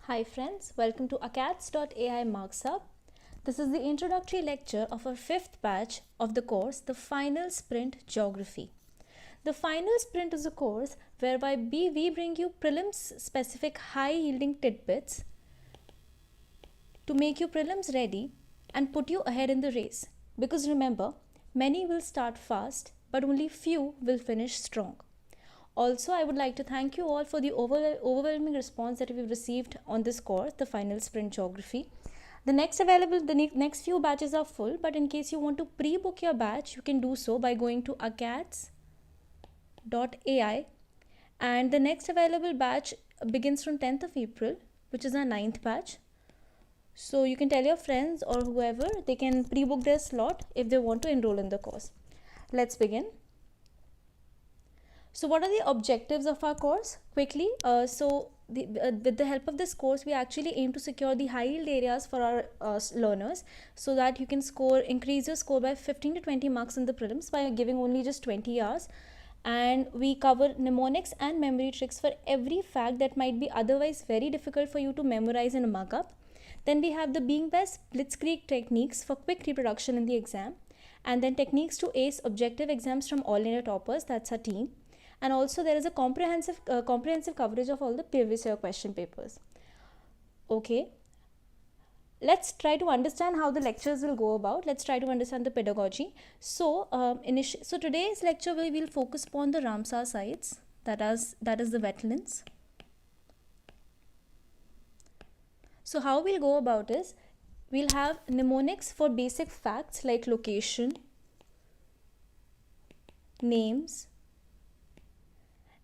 Hi friends, welcome to acats.ai Marks Up. This is the introductory lecture of our fifth batch of the course, the Final Sprint Geography. The Final Sprint is a course whereby we bring you prelims specific high yielding tidbits to make you prelims ready and put you ahead in the race. Because remember, many will start fast, but only few will finish strong. Also, I would like to thank you all for the overwhelming response that we've received on this course, the Final Sprint Geography. The next few batches are full, but in case you want to pre-book your batch, you can do so by going to acats.ai, and the next available batch begins from 10th of April, which is our 9th batch. So you can tell your friends or whoever, they can pre-book their slot if they want to enroll in the course. Let's begin. So what are the objectives of our course? Quickly, with the help of this course, we actually aim to secure the high yield areas for our learners, so that you can increase your score by 15 to 20 marks in the prelims by giving only just 20 hours. And we cover mnemonics and memory tricks for every fact that might be otherwise very difficult for you to memorize in a mug-up. Then we have the Being Best Blitzkrieg techniques for quick reproduction in the exam, and then techniques to ace objective exams from all India toppers, that's our team. And also there is a comprehensive coverage of all the previous year question papers. Okay, let's try to understand how the lectures will go about. Let's try to understand the pedagogy. So today's lecture we will focus upon the Ramsar sites, that is the wetlands. So how we'll go about is, we'll have mnemonics for basic facts like location, names.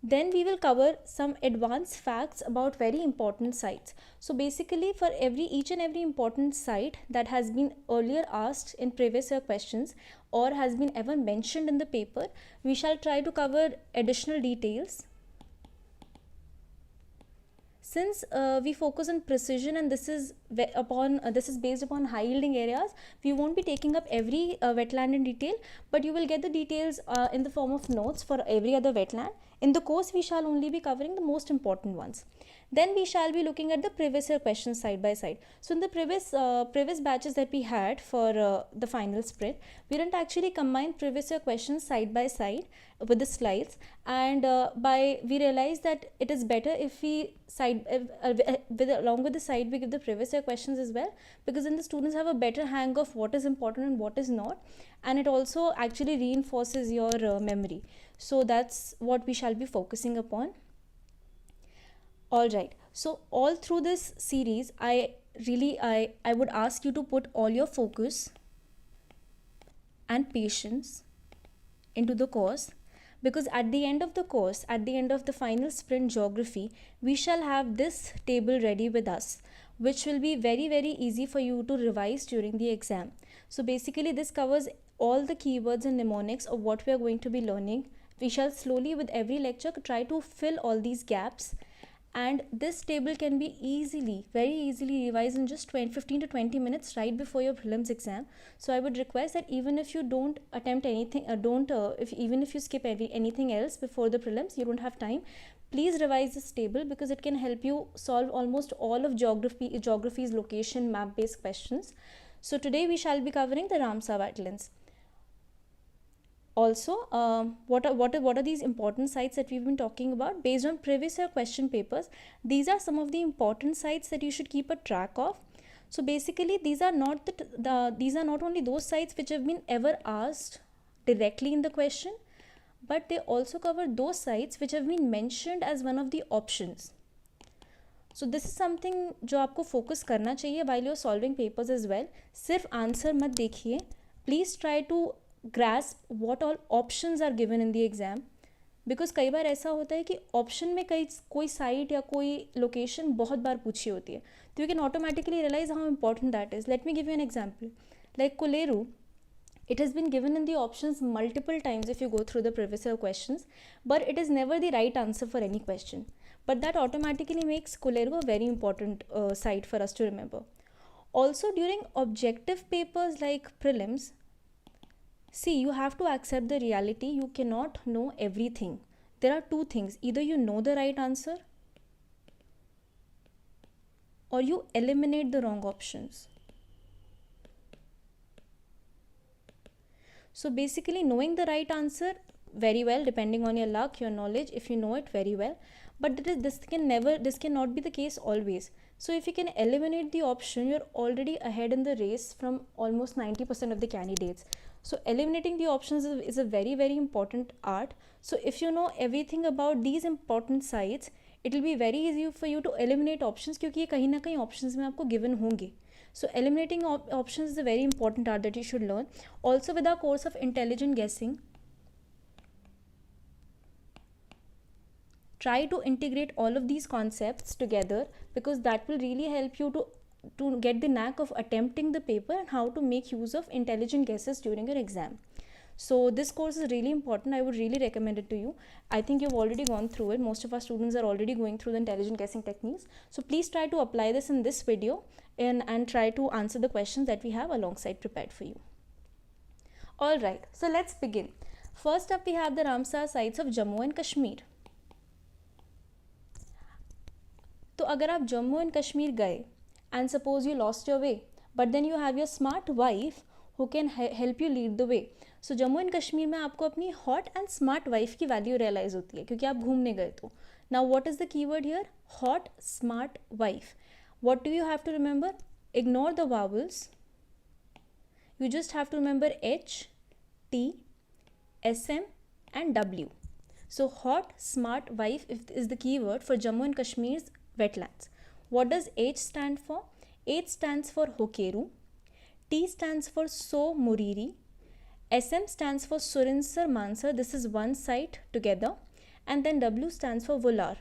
Then we will cover some advanced facts about very important sites. So basically for each and every important site that has been earlier asked in previous year questions or has been ever mentioned in the paper, we shall try to cover additional details. Since we focus on precision and this is based upon high yielding areas, we won't be taking up every wetland in detail, but you will get the details in the form of notes for every other wetland. In the course, we shall only be covering the most important ones. Then we shall be looking at the previous year questions side by side. So in the previous batches that we had for the final sprint, we didn't actually combine previous year questions side by side with the slides, and we realized that it is better if we along with the side we give the previous year questions as well, because then the students have a better hang of what is important and what is not, and it also actually reinforces your memory. So that's what we shall be focusing upon. Alright, so all through this series, I would ask you to put all your focus and patience into the course, because at the end of the course, at the end of the final sprint geography, we shall have this table ready with us, which will be very easy for you to revise during the exam. So basically this covers all the keywords and mnemonics of what we are going to be learning. We shall slowly with every lecture try to fill all these gaps, and this table can be very easily revised in just 15 to 20 minutes right before your prelims exam. So I would request that even if you don't attempt anything, even if you skip anything else before the prelims, you don't have time, please revise this table, because it can help you solve almost all of geography's location map based questions. So today we shall be covering the Ramsar wetlands. Also, what are these important sites that we've been talking about based on previous year question papers? These are some of the important sites that you should keep a track of. So basically these are not these are not only those sites which have been ever asked directly in the question, but they also cover those sites which have been mentioned as one of the options. So this is something जो आपको focus करना चाहिए while you're solving papers as well. सिर्फ answer मत देखिए. Please try to grasp what all options are given in the exam, because कई बार ऐसा होता है कि option में कोई site या कोई location बहुत बार पूछी होती है, तो you can automatically realize how important that is. Let me give you an example. Like Koleru, it has been given in the options multiple times if you go through the previous year questions, but it is never the right answer for any question. But that automatically makes Koleru a very important site for us to remember. Also, during objective papers like prelims, see, you have to accept the reality. You cannot know everything. There are two things. Either you know the right answer or you eliminate the wrong options. So basically knowing the right answer very well, depending on your luck, your knowledge, if you know it very well, but this cannot be the case always. So if you can eliminate the option, you're already ahead in the race from almost 90% of the candidates. So eliminating the options is a very, very important art. So if you know everything about these important sites, it will be very easy for you to eliminate options, क्योंकि ये कहीं ना कहीं options में आपको given होंगे. So eliminating options is a very important art that you should learn. Also with our course of intelligent guessing, try to integrate all of these concepts together, because that will really help you to get the knack of attempting the paper and how to make use of intelligent guesses during your exam. So this course is really important. I would really recommend it to you. I think you've already gone through it. Most of our students are already going through the intelligent guessing techniques. So please try to apply this in this video and try to answer the questions that we have alongside prepared for you. Alright, so let's begin. First up we have the Ramsar sites of Jammu and Kashmir. तो अगर आप Jammu and Kashmir गए and suppose you lost your way, but then you have your smart wife who can help you lead the way. So Jammu and Kashmir में आपको अपनी hot and smart wife की value realise होती है क्योंकि आप घूमने गए तो. Now what is the keyword here? Hot smart wife. What do you have to remember? Ignore the vowels. You just have to remember H, T, SM and W. So hot smart wife is the keyword for Jammu and Kashmir's wetlands. What does H stand for? H stands for Hokeru, T stands for So Muriri, SM stands for Surinsar Mansar, this is one site together, and then W stands for Vular.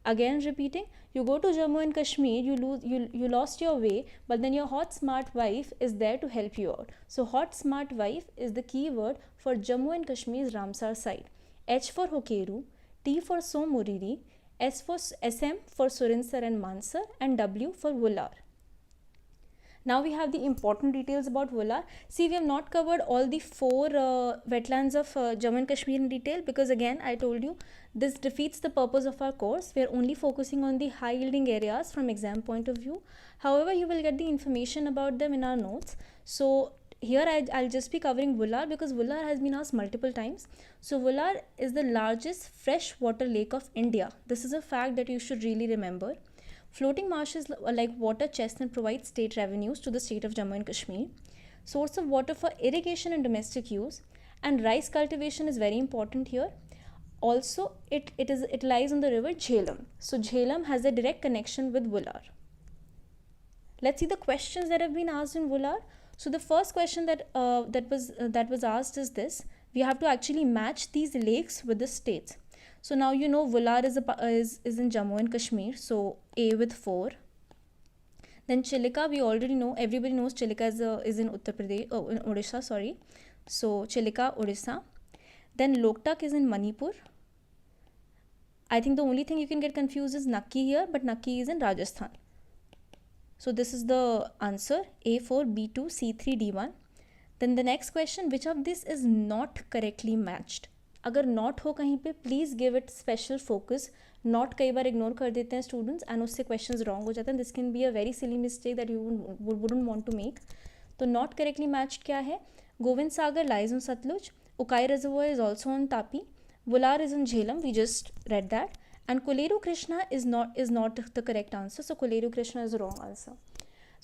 Again repeating, you go to Jammu and Kashmir, you lost your way, but then your hot smart wife is there to help you out. So hot smart wife is the keyword for Jammu and Kashmir's Ramsar site. H for Hokeru, T for So Muriri, S for SM for Surinsar and Mansar, and W for Vular. Now we have the important details about Vular. See, we have not covered all the four wetlands of Jammu and Kashmir in detail, because again I told you this defeats the purpose of our course. We are only focusing on the high yielding areas from exam point of view. However, you will get the information about them in our notes. So here I'll just be covering Vular because Vular has been asked multiple times. So Vular is the largest freshwater lake of India. This is a fact that you should really remember. Floating marshes like water chestnut provide state revenues to the state of Jammu and Kashmir. Source of water for irrigation and domestic use, and rice cultivation is very important here. Also, it lies on the river Jhelum. So Jhelum has a direct connection with Vular. Let's see the questions that have been asked in Vular. So the first question that was asked is this: we have to actually match these lakes with the states. So now you know Vular is in Jammu and Kashmir, so A with 4. Then Chilika, we already know, everybody knows Chilika is in Uttar Pradesh, in Odisha, sorry. So Chilika, Odisha. Then Loktak is in Manipur. I think the only thing you can get confused is Nakki here, but Nakki is in Rajasthan. So this is the answer, A4, B2, C3, D1. Then the next question, which of this is not correctly matched? अगर not हो कहीं पे please give it special focus. Not कई बार ignore कर देते हैं students and उससे क्वेश्चंस रॉन्ग हो जाते हैं. This can be a very silly mistake that you wouldn't want to make. तो नॉट करेक्टली मैच्ड क्या है? Gobind Sagar lies on Sutlej, Ukai reservoir is also on Tapi, Wular is in Jhelum, we just read that, and Kolleru Krishna is not the correct answer. So Kolleru Krishna is wrong answer.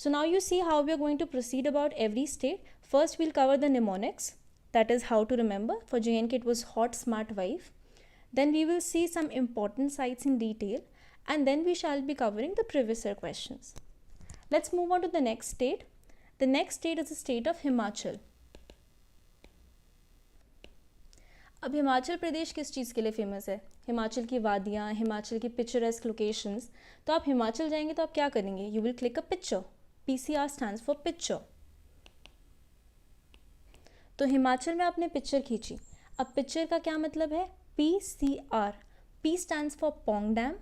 So now you see how we are going to proceed about every state. First we'll cover the mnemonics. That is how to remember. For JNK it was hot smart wife. Then we will see some important sites in detail, and then we shall be covering the previous year questions. Let's move on to the next state. The next state is the state of Himachal. अब हिमाचल प्रदेश किस चीज़ के लिए famous है? हिमाचल की वादियाँ, हिमाचल की picturesque locations. तो आप हिमाचल जाएंगे तो आप क्या करेंगे? You will click a picture. PCR stands for picture. तो हिमाचल में आपने पिक्चर खींची. अब पिक्चर का क्या मतलब है? PCR. P stands for Pong Dam,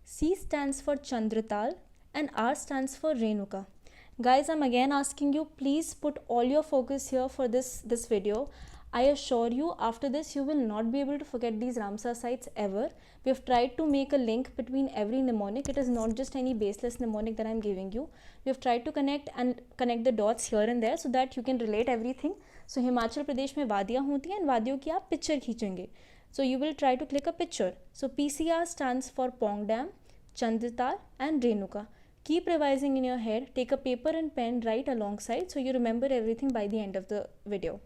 C stands for Chandratal, and R stands for Renuka. Guys, I'm again asking you, please put all your focus here for this video. I assure you, after this, you will not be able to forget these Ramsar sites ever. We have tried to make a link between every mnemonic. It is not just any baseless mnemonic that I am giving you. We have tried to connect the dots here and there so that you can relate everything. So Himachal Pradesh में वादियाँ होती हैं, वादियों की आप picture खींचेंगे. So you will try to click a picture. So PCR stands for Pong Dam, Chandital and Renuka. Keep revising in your head. Take a paper and pen, write alongside so you remember everything by the end of the video.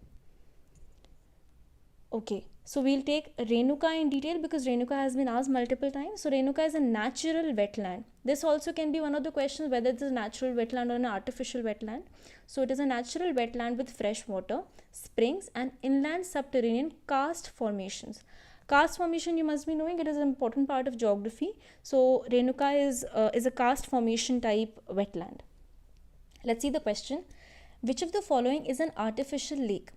Okay, so we'll take Renuka in detail because Renuka has been asked multiple times. So Renuka is a natural wetland. This also can be one of the questions, whether it's a natural wetland or an artificial wetland. So it is a natural wetland with fresh water, springs and inland subterranean karst formations. Karst formation, you must be knowing, it is an important part of geography. So Renuka is a karst formation type wetland. Let's see the question. Which of the following is an artificial lake?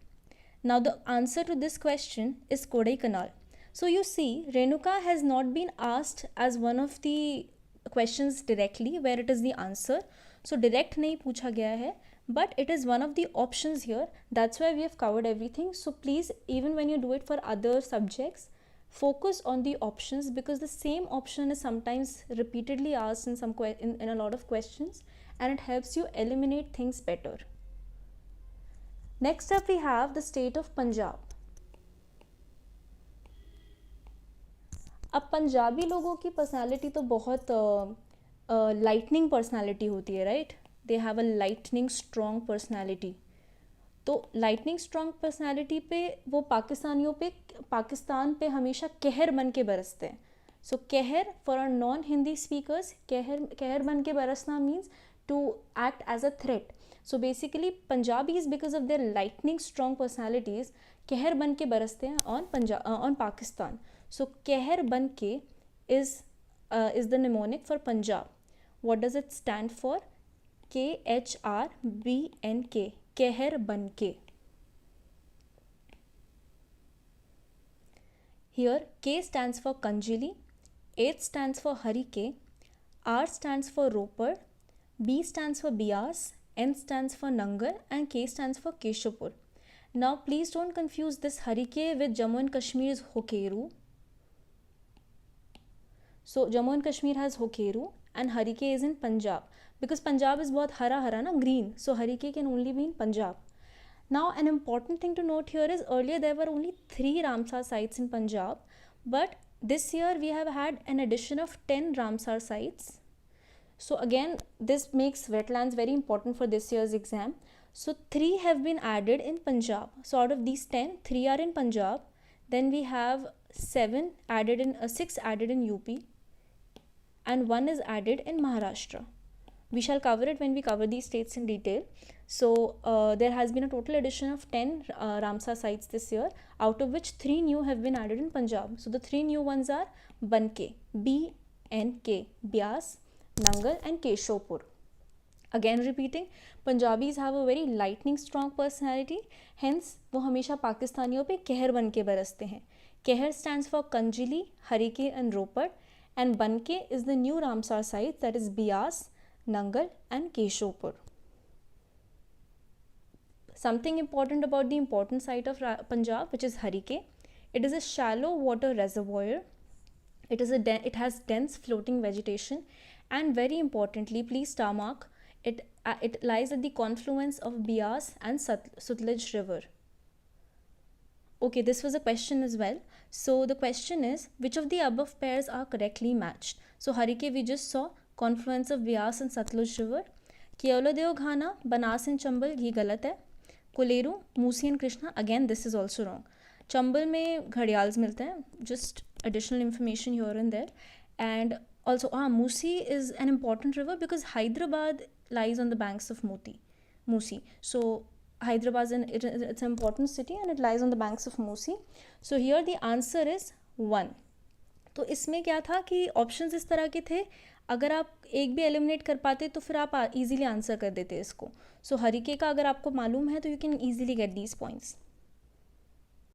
Now the answer to this question is Kodaikanal. So you see, Renuka has not been asked as one of the questions directly where it is the answer. So direct nahi पूछा गया है, but it is one of the options here. That's why we have covered everything. So please, even when you do it for other subjects, focus on the options because the same option is sometimes repeatedly asked in a lot of questions, and it helps you eliminate things better. Next up we have the state of Punjab. अब पंजाबी लोगों की personality तो बहुत lightning personality होती है, right? They have a lightning strong personality. तो lightning strong personality पे वो पाकिस्तान पे हमेशा कहर बन के बरसते हैं. सो कहर for our non Hindi speakers, कहर बन के बरसना means to act as a threat. So basically Punjabis, because of their lightning strong personalities, कहर बन के बरसते हैं on Pakistan. So कहर बन के is the mnemonic for Punjab. What does it stand for? KHRBNK, कहर बन के. Here K stands for Kanjili, H stands for Harike, R stands for Ropar, B stands for Bias, N stands for Nangal and K stands for Keshapur. Now please don't confuse this Harike with Jammu and Kashmir's Hokeru. So Jammu and Kashmir has Hokeru and Harike is in Punjab because Punjab is बहुत हरा हरा ना, green. So Harike can only be in Punjab. Now an important thing to note here is earlier there were only 3 Ramsar sites in Punjab, but this year we have had an addition of 10 Ramsar sites. So again, this makes wetlands very important for this year's exam. So 3 have been added in Punjab. So out of these 10, 3 are in Punjab. Then we have 6 added in UP and 1 is added in Maharashtra. We shall cover it when we cover these states in detail. So there has been a total addition of 10 Ramsar sites this year, out of which 3 new have been added in Punjab. So the 3 new ones are Banke, BNK, Bias, Nangal and Keshapur. Again repeating, Punjabis have a very lightning strong personality, hence वो हमेशा पाकिस्तानियों पे कहर बन के बरसते हैं. कहर stands for Kanjili, Harike and Ropar, and Banke is the new Ramsar site, that is Bias, Nangal and Keshapur. Something important about the important site of Punjab, which is Harike. It is a shallow water reservoir. It has dense floating vegetation, and very importantly, please star mark, it lies at the confluence of Bias and Sutlej river. Okay, this was a question as well. So the question is, which of the above pairs are correctly matched? So Harike we just saw, confluence of Bias and Satluj river. Keoladeo Ghana, Banas and Chambal, ये गलत है. Koleru, Musi and Krishna, again this is also wrong. Chambal में घड़ियाल्स मिलते हैं, just additional information here and there. And also Musi is an important river because Hyderabad lies on the banks of Musi. So Hyderabad it's an important city and it lies on the banks of Musi. So here the answer is 1. तो इसमें क्या था कि options इस तरह के थे, अगर आप एक भी एलिमिनेट कर पाते तो फिर आप इजीली आंसर कर देते इसको. सो हरिके का अगर आपको मालूम है तो you can easily get these points.